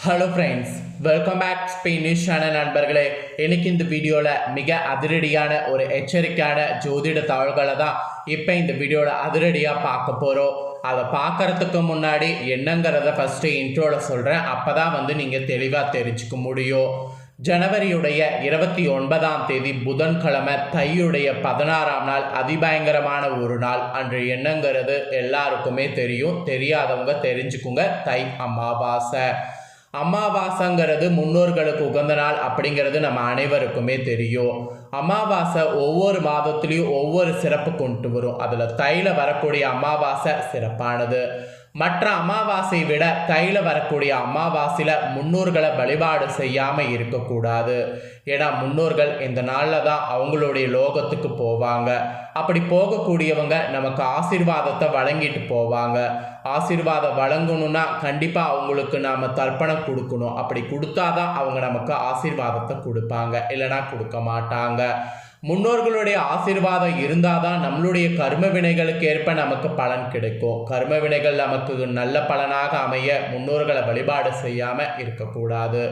Hello friends, welcome back Spanish channel நண்பர்களே. எனக்கு இந்த வீடியோவில் மிக அதிரடியான ஒரு எச்சரிக்கையான ஜோதிட தகவல்களை தான் இப்போ இந்த வீடியோவில் அதிரடியாக பார்க்க போகிறோம். அதை பார்க்குறதுக்கு முன்னாடி என்னங்கிறத ஃபஸ்ட்டு இன்ட்ரோவில் சொல்கிறேன். அப்போ தான் நீங்கள் தெளிவாக தெரிஞ்சுக்க முடியும். ஜனவரியுடைய 29ஆம் தேதி புதன்கிழமை, தையுடைய 16ஆம் நாள், அதிபயங்கரமான ஒரு நாள். அன்று என்னங்கிறது எல்லாருக்குமே தெரியும். தெரியாதவங்க தெரிஞ்சுக்குங்க. தை அமாவாசை. அமாவாசைங்கிறது முன்னோர்களுக்கு உகந்த நாள் அப்படிங்கிறது நம்ம அனைவருக்குமே தெரியும். அமாவாசை ஒவ்வொரு மாதத்துலேயும் ஒவ்வொரு சிறப்பு கொண்டு வரும். அதில் தைல வரக்கூடிய அமாவாசை சிறப்பானது. மற்ற அமாவாசையை விட தைல வரக்கூடிய அமாவாசையில் முன்னோர்களை வழிபாடு செய்யாமல் இருக்கக்கூடாது. ஏன்னா முன்னோர்கள் இந்த நாளில் தான் அவங்களுடைய லோகத்துக்கு போவாங்க. அப்படி போகக்கூடியவங்க நமக்கு ஆசீர்வாதத்தை வழங்கிட்டு போவாங்க. ஆசீர்வாதம் வழங்கணும்னா கண்டிப்பாக அவங்களுக்கு நாம் தர்ப்பணம் கொடுக்கணும். அப்படி கொடுத்தாதான் அவங்க நமக்கு ஆசீர்வாதத்தை கொடுப்பாங்க, இல்லைனா கொடுக்க மாட்டாங்க. முன்னோர்களுடைய ஆசீர்வாதம் இருந்தால் தான் நம்மளுடைய கர்ம வினைகளுக்கு ஏற்ப நமக்கு பலன் கிடைக்கும். கர்ம வினைகள் நமக்கு நல்ல பலனாக அமைய முன்னோர்களை வழிபாடு செய்யாமல் இருக்கக்கூடாது.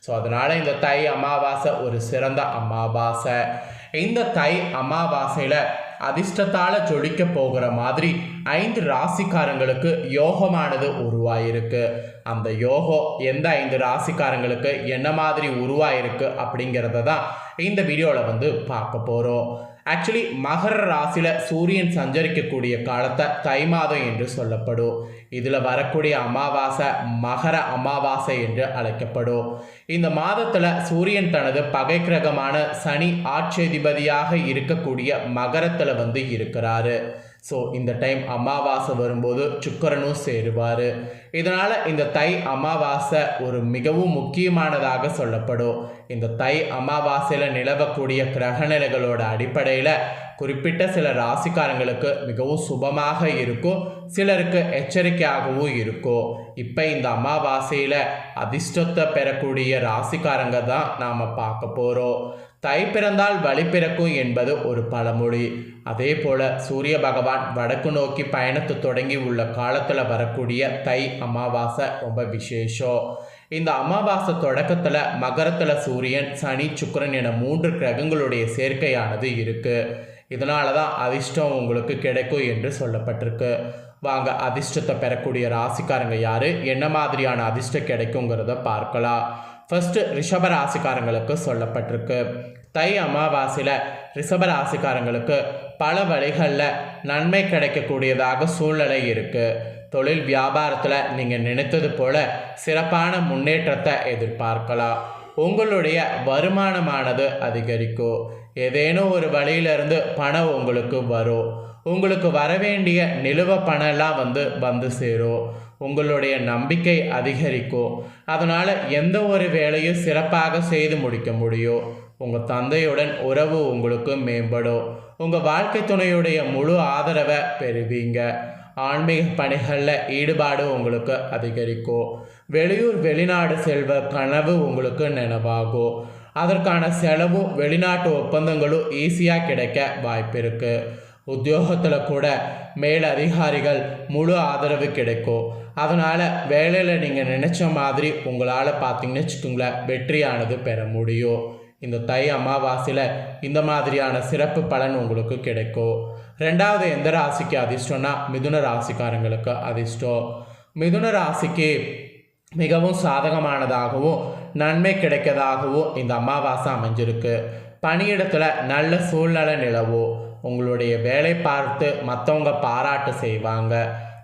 ஸோ அதனால் இந்த தை அமாவாசை ஒரு சிறந்த அமாவாசை. இந்த தை அமாவாசையில் அதிர்ஷ்டத்தால் ஜொலிக்க போகிற மாதிரி 5 ராசிக்காரங்களுக்கு யோகமானது உருவாயிருக்கு. அந்த யோகம் எந்த 5 ராசிக்காரங்களுக்கு என்ன மாதிரி உருவாயிருக்கு அப்படிங்கிறத தான் இந்த வீடியோவில் பார்க்க போகிறோம். ஆக்சுவலி மகர ராசியில் சூரியன் சஞ்சரிக்கக்கூடிய காலத்தை தை மாதம் என்று சொல்லப்படும். இதில் வரக்கூடிய அமாவாசை மகர அமாவாசை என்று அழைக்கப்படும். இந்த மாதத்தில் சூரியன் தனது பகை கிரகமான சனி ஆட்சியதிபதியாக இருக்கக்கூடிய மகரத்தில் இருக்கிறாரு. ஸோ இந்த டைம் அமாவாசை வரும்போது சுக்கிரனும் சேருவார். இதனால் இந்த தை அமாவாசை ஒரு மிகவும் முக்கியமானதாக சொல்லப்படும். இந்த தை அமாவாசையில் நிலவக்கூடிய கிரகநிலைகளோட அடிப்படையில் குறிப்பிட்ட சில ராசிக்காரங்களுக்கு மிகவும் சுபமாக இருக்கும், சிலருக்கு எச்சரிக்கையாகவும் இருக்கும். இப்போ இந்த அமாவாசையில் அதிர்ஷ்டத்தை பெறக்கூடிய ராசிக்காரங்க தான் நாம் பார்க்க போகிறோம். தை பிறந்தால் வழி பிறக்கும் என்பது ஒரு பழமொழி. அதே போல் சூரிய பகவான் வடக்கு நோக்கி பயணத்தை தொடங்கி உள்ள காலத்தில் வரக்கூடிய தை அமாவாசை ரொம்ப விசேஷம். இந்த அமாவாசை தொடக்கத்தில் மகரத்தில் சூரியன், சனி, சுக்கிரன் என 3 கிரகங்களுடைய சேர்க்கையானது இருக்குது. இதனால தான் அதிர்ஷ்டம் உங்களுக்கு கிடைக்கும் என்று சொல்லப்பட்டிருக்கு. வாங்க அதிர்ஷ்டத்தை பெறக்கூடிய ராசிக்காரங்க யார், என்ன மாதிரியான அதிர்ஷ்டம் கிடைக்குங்கிறத பார்க்கலாம். ஃபர்ஸ்ட் ரிஷப ராசிக்காரங்களுக்கு சொல்லப்பட்டிருக்கு. தை அமாவாசையில் ரிஷப ராசிக்காரங்களுக்கு பல வழிகளில் நன்மை கிடைக்கக்கூடியதாக சூழ்நிலை இருக்குது. தொழில் வியாபாரத்தில் நீங்கள் நினைத்தது போல சிறப்பான முன்னேற்றத்தை எதிர்பார்க்கலாம். உங்களுடைய வருமானமானது அதிகரிக்கும். ஏதேனும் ஒரு வழியிலிருந்து பணம் உங்களுக்கு வரும். உங்களுக்கு வரவேண்டிய நிலுவ பணம்லாம் வந்து சேரும். உங்களுடைய நம்பிக்கை அதிகரிக்கும். அதனால் எந்த ஒரு வேலையும் சிறப்பாக செய்து முடிக்க முடியும். உங்கள் தந்தையுடன் உறவு உங்களுக்கு மேம்படும். உங்கள் வாழ்க்கை துணையுடைய முழு ஆதரவை பெறுவீங்க. ஆன்மீக பணிகளில் ஈடுபாடு உங்களுக்கு அதிகரிக்கும். வெளியூர் வெளிநாடு செல்வ கனவு உங்களுக்கு நினைவாகும். அதற்கான செலவும் வெளிநாட்டு ஒப்பந்தங்களும் ஈஸியாக கிடைக்க வாய்ப்பு இருக்குது. உத்தியோகத்தில் கூட மேல் அதிகாரிகள் முழு ஆதரவு கிடைக்கும். அதனால் வேலையில் நீங்கள் நினச்ச மாதிரி உங்களால் பார்த்தீங்கன்னு வச்சுக்கோங்களேன் வெற்றியானது பெற முடியும். இந்த தை அமாவாசையில் இந்த மாதிரியான சிறப்பு பலன் உங்களுக்கு கிடைக்கும். ரெண்டாவது எந்த ராசிக்கு அதிர்ஷ்டம்னா மிதுன ராசிக்காரங்களுக்கு அதிர்ஷ்டம். மிதுன ராசிக்கு மிகவும் சாதகமானதாகவும் நன்மை கிடைக்கதாகவும் இந்த அமாவாசை அமைஞ்சிருக்கு. பணியிடத்தில் நல்ல சூழ்நிலை நிலவும். உங்களுடைய வேலை பார்த்து மற்றவங்க பாராட்டு செய்வாங்க.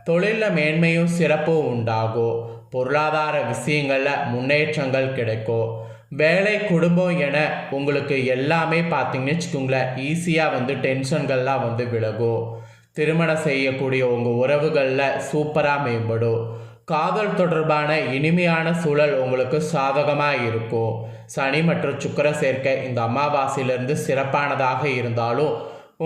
தொழிலில் மேன்மையும் சிறப்பும் உண்டாகும். பொருளாதார விஷயங்களில் முன்னேற்றங்கள் கிடைக்கும். வேலை குடும்பம் என உங்களுக்கு எல்லாமே பார்த்தீங்கன்னு வச்சுக்கோங்களேன் ஈஸியாக டென்ஷன்கள்லாம் விலகும். திருமணம் செய்யக்கூடிய உங்கள் உறவுகளில் சூப்பராக மேம்படும். காதல் தொடர்பான இனிமையான சூழல் உங்களுக்கு சாதகமாக இருக்கும். சனி மற்றும் சுக்கிர சேர்க்கை இந்த அமாவாசையிலிருந்து சிறப்பானதாக இருந்தாலும்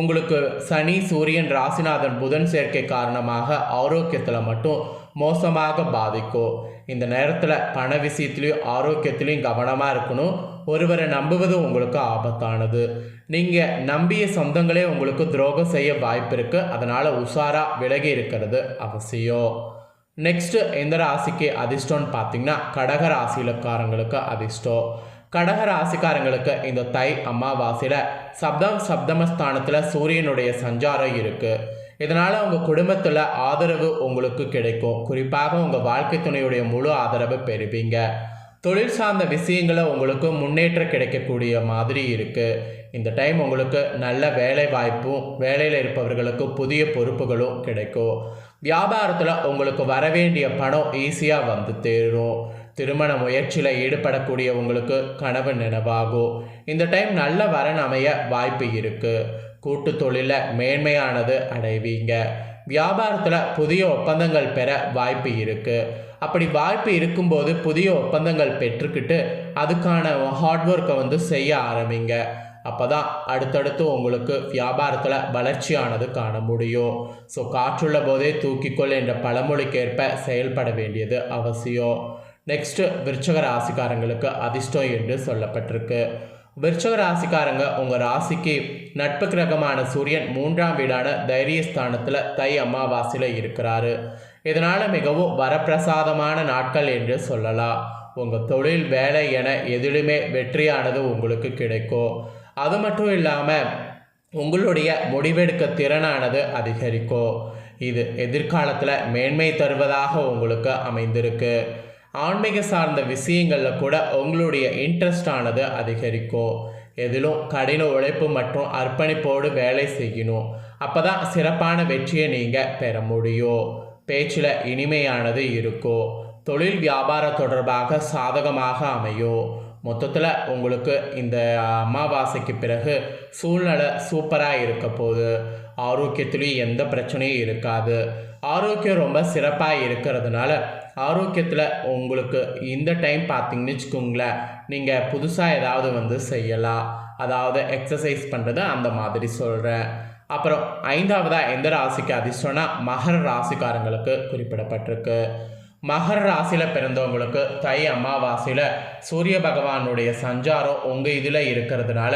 உங்களுக்கு சனி, சூரியன், ராசிநாதன், புதன் சேர்க்கை காரணமாக ஆரோக்கியத்தில் மட்டும் மோசமாக பாதிக்கும். இந்த நேரத்தில் பண விஷயத்துலையும் ஆரோக்கியத்திலையும் கவனமாக இருக்கணும். ஒருவரை நம்புவது உங்களுக்கு ஆபத்தானது. நீங்கள் நம்பிய சொந்தங்களே உங்களுக்கு துரோகம் செய்ய வாய்ப்பு இருக்குது. அதனால் உஷாராக விலகி இருக்கிறது அவசியம். நெக்ஸ்ட்டு எந்த ராசிக்கு அதிர்ஷ்டம்னு பார்த்தீங்கன்னா கடக ராசியிலக்காரங்களுக்கு அதிர்ஷ்டம். கடக ராசிக்காரங்களுக்கு இந்த தை அமாவாசையில் சப்தமஸ்தானத்தில் சூரியனுடைய சஞ்சாரம் இருக்குது. இதனால் உங்கள் குடும்பத்தில் ஆதரவு உங்களுக்கு கிடைக்கும். குறிப்பாக உங்கள் வாழ்க்கை துணையுடைய முழு ஆதரவு பெறுவீங்க. தொழில் சார்ந்த விஷயங்களை உங்களுக்கு முன்னேற்றம் கிடைக்கக்கூடிய மாதிரி இருக்குது. இந்த டைம் உங்களுக்கு நல்ல வேலை வாய்ப்பும் வேலையில் இருப்பவர்களுக்கு புதிய பொறுப்புகளும் கிடைக்கும். வியாபாரத்தில் உங்களுக்கு வரவேண்டிய பணம் ஈஸியாக வந்து தேரும். திருமண முயற்சியில் ஈடுபடக்கூடிய உங்களுக்கு கனவு நினைவாகும். இந்த டைம் நல்ல வரன் அமைய வாய்ப்பு இருக்குது. கூட்டு தொழிலில் மேன்மையானது அடைவீங்க. வியாபாரத்தில் புதிய ஒப்பந்தங்கள் பெற வாய்ப்பு இருக்குது. அப்படி வாய்ப்பு இருக்கும்போது புதிய ஒப்பந்தங்கள் பெற்றுக்கிட்டு அதுக்கான ஹார்ட் ஒர்க்கை வந்து செய்ய ஆரம்பிங்க. அப்போ தான் அடுத்தடுத்து உங்களுக்கு வியாபாரத்தில் வளர்ச்சியானது காண முடியும். ஸோ காற்றுள்ள போதே தூக்கிக்கொள் என்ற பழமொழிக்கேற்ப செயல்பட வேண்டியது அவசியம். நெக்ஸ்ட்டு விருச்சக ராசிக்காரங்களுக்கு அதிர்ஷ்டம் என்று சொல்லப்பட்டிருக்கு. விருச்சக ராசிக்காரங்க உங்கள் ராசிக்கு நட்பு கிரகமான சூரியன் 3ஆம் வீடான தைரியஸ்தானத்தில் தை அமாவாசையில் இருக்கிறாரு. இதனால் மிகவும் வரப்பிரசாதமான நாட்கள் என்று சொல்லலாம். உங்கள் தொழில் வேலை என எதிலுமே வெற்றியானது உங்களுக்கு கிடைக்கும். அது மட்டும் இல்லாமல் உங்களுடைய முடிவெடுக்க திறனானது அதிகரிக்கும். இது எதிர்காலத்தில் மேன்மை தருவதாக உங்களுக்கு அமைந்திருக்கு. ஆன்மீக சார்ந்த விஷயங்களில் கூட உங்களுடைய இன்ட்ரெஸ்டானது அதிகரிக்கும். எதிலும் கடின உழைப்பு மற்றும் அர்ப்பணிப்போடு வேலை செய்யணும். அப்போ தான் சிறப்பான வெற்றியை நீங்கள் பெற முடியும். பேச்சில் இனிமையானது இருக்கும். தொழில் வியாபாரம் தொடர்பாக சாதகமாக அமையும். மொத்தத்தில் உங்களுக்கு இந்த அமாவாசைக்கு பிறகு சூழ்நிலை சூப்பராக இருக்க போகுது. ஆரோக்கியத்துலேயும் எந்த பிரச்சனையும் இருக்காது. ஆரோக்கியம் ரொம்ப சிறப்பாக இருக்கிறதுனால ஆரோக்கியத்தில் உங்களுக்கு இந்த டைம் பார்த்தீங்கன்னு வச்சுக்கோங்களேன், நீங்கள் புதுசாக ஏதாவது வந்து செய்யலாம். அதாவது எக்ஸசைஸ் பண்ணுறது அந்த மாதிரி சொல்கிறேன். அப்புறம் 5ஆவதாக எந்த ராசிக்கு அதிர்ஷ்டம்னா மகர ராசிக்காரங்களுக்கு குறிப்பிடப்பட்டிருக்கு. மகர ராசியில் பிறந்தவங்களுக்கு தை அமாவாசையில் சூரிய பகவானுடைய சஞ்சாரம் உங்கள் இதில் இருக்கிறதுனால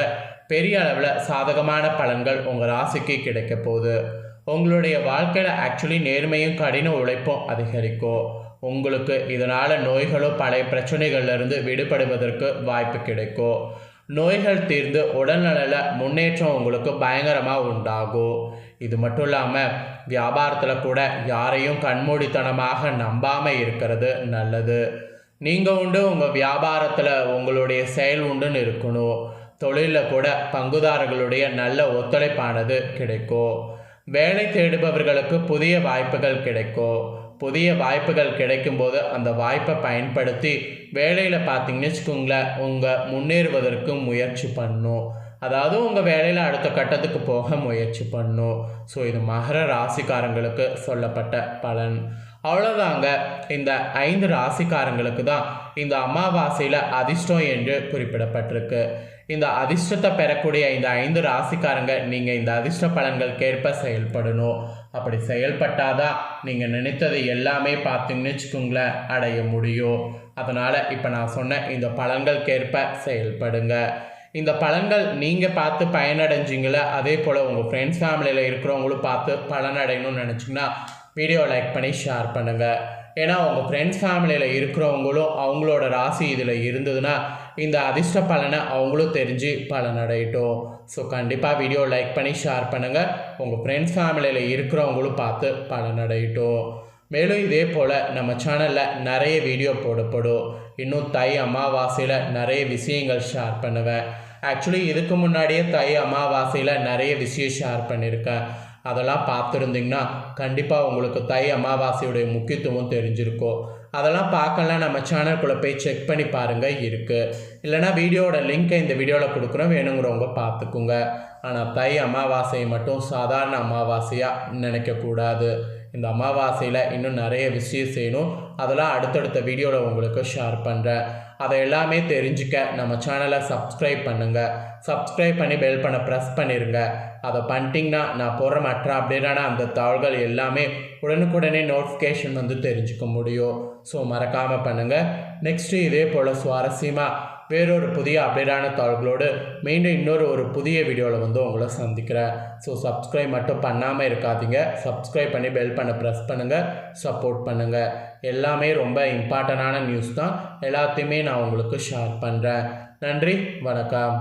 பெரிய அளவில் சாதகமான பலன்கள் உங்கள் ராசிக்கு கிடைக்க போகுது. உங்களுடைய வாழ்க்கையில் ஆக்சுவலி நேர்மையும் கடின உழைப்பும் அதிகரிக்கும். உங்களுக்கு இதனால் நோய்களோ பழைய பிரச்சனைகள்லேருந்து விடுபடுவதற்கு வாய்ப்பு கிடைக்கும். நோய்கள் தீர்ந்து உடல்நலில் முன்னேற்றம் உங்களுக்கு பயங்கரமாக உண்டாகும். இது மட்டும் இல்லாமல் வியாபாரத்தில் கூட யாரையும் கண்மூடித்தனமாக நம்பாமல் இருக்கிறது நல்லது. நீங்கள் உண்டு உங்கள் வியாபாரத்தில் உங்களுடைய செயல் உண்டுன்னு இருக்கணும். தொழிலில் கூட பங்குதாரர்களுடைய நல்ல ஒத்துழைப்பானது கிடைக்கும். வேலை தேடுபவர்களுக்கு புதிய வாய்ப்புகள் கிடைக்கும். புதிய வாய்ப்புகள் கிடைக்கும்போது அந்த வாய்ப்பை பயன்படுத்தி வேலையில் பார்த்தீங்கன்னு வச்சுக்கோங்களேன், உங்கள் முன்னேறுவதற்கு முயற்சி பண்ணணும். அதாவது உங்கள் வேலையில் அடுத்த கட்டத்துக்கு போக முயற்சி பண்ணணும். ஸோ இது மகர ராசிக்காரங்களுக்கு சொல்லப்பட்ட பலன். அவ்வளோதாங்க. இந்த 5 ராசிக்காரங்களுக்கு தான் இந்த அமாவாசையில் அதிர்ஷ்டம் என்று குறிப்பிடப்பட்டிருக்கு. இந்த அதிர்ஷ்டத்தை பெறக்கூடிய இந்த 5 ராசிக்காரங்க நீங்கள் இந்த அதிர்ஷ்ட பலன்களுக்கேற்ப செயல்படணும். அப்படி செயல்பட்டாதான் நீங்கள் நினைத்தது எல்லாமே பார்த்தீங்கன்னு வச்சுக்கோங்களேன் அடைய முடியும். அதனால் இப்போ நான் சொன்ன இந்த பலன்களுக்கேற்ப செயல்படுங்க. இந்த பலன்கள் நீங்கள் பார்த்து பயனடைஞ்சிங்களா, அதே போல் உங்கள் ஃப்ரெண்ட்ஸ் ஃபேமிலியில் இருக்கிறவங்களும் பார்த்து பலனடையணும்னு நினச்சிங்கன்னா வீடியோ லைக் பண்ணி ஷேர் பண்ணுங்கள். ஏன்னா உங்கள் ஃப்ரெண்ட்ஸ் ஃபேமிலியில் இருக்கிறவங்களும் அவங்களோட ராசி இதில் இருந்ததுன்னா இந்த அதிர்ஷ்ட பலனை அவங்களும் தெரிஞ்சு பலனடையட்டும். ஸோ கண்டிப்பாக வீடியோ லைக் பண்ணி ஷேர் பண்ணுங்கள். உங்கள் ஃப்ரெண்ட்ஸ் ஃபேமிலியில் இருக்கிறவங்களும் பார்த்து பலனடையட்டும். மேலும் இதே போல் நம்ம சேனலில் நிறைய வீடியோ போடப்படும். இன்னும் தை அமாவாசையில் நிறைய விஷயங்கள் ஷேர் பண்ணுவேன். ஆக்சுவலி இதுக்கு முன்னாடியே தை அமாவாசையில் நிறைய விஷயம் ஷேர் பண்ணியிருக்கேன். அதெல்லாம் பார்த்துருந்திங்கன்னா கண்டிப்பாக உங்களுக்கு தை அமாவாசையுடைய முக்கியத்துவம் தெரிஞ்சிருக்கும். அதெல்லாம் பார்க்கலாம் நம்ம சேனலுக்குள்ளே போய் செக் பண்ணி பாருங்கள் இருக்குது. இல்லைனா வீடியோட லிங்க்கை இந்த வீடியோவில் கொடுக்குறோம், வேணுங்கிறவங்க பார்த்துக்குங்க. ஆனால் தை அமாவாசையை மட்டும் சாதாரண அமாவாசையாக நினைக்கக்கூடாது. இந்த அமாவாசையில் இன்னும் நிறைய விஷயம் செய்யணும். அதெல்லாம் அடுத்தடுத்த வீடியோவில் உங்களுக்கு ஷேர் பண்ணுறேன். அதை எல்லாமே தெரிஞ்சுக்க நம்ம சேனலை சப்ஸ்கிரைப் பண்ணுங்கள். சப்ஸ்கிரைப் பண்ணி பெல் பண்ண ப்ரெஸ் பண்ணிடுங்க. அதை பண்ணிட்டீங்கன்னா நான் போடுற மற்ற அப்டேட்டான அந்த தகவல்கள் எல்லாமே உடனுக்குடனே நோட்டிஃபிகேஷன் வந்து தெரிஞ்சுக்க முடியும். ஸோ மறக்காமல் பண்ணுங்கள். நெக்ஸ்ட்டு இதே போல் சுவாரஸ்யமாக வேறொரு புதிய அப்டேட்டான தகவல்களோடு மீண்டும் இன்னொரு புதிய வீடியோவில் வந்து உங்களை சந்திக்கிறேன். ஸோ சப்ஸ்கிரைப் மட்டும் பண்ணாமல் இருக்காதீங்க. சப்ஸ்கிரைப் பண்ணி பெல் பண்ண ப்ரெஸ் பண்ணுங்கள், சப்போர்ட் பண்ணுங்கள். எல்லாமே ரொம்ப இம்பார்ட்டண்டான நியூஸ் தான். எல்லாத்தையுமே நான் உங்களுக்கு ஷேர் பண்ணுறேன். நன்றி, வணக்கம்.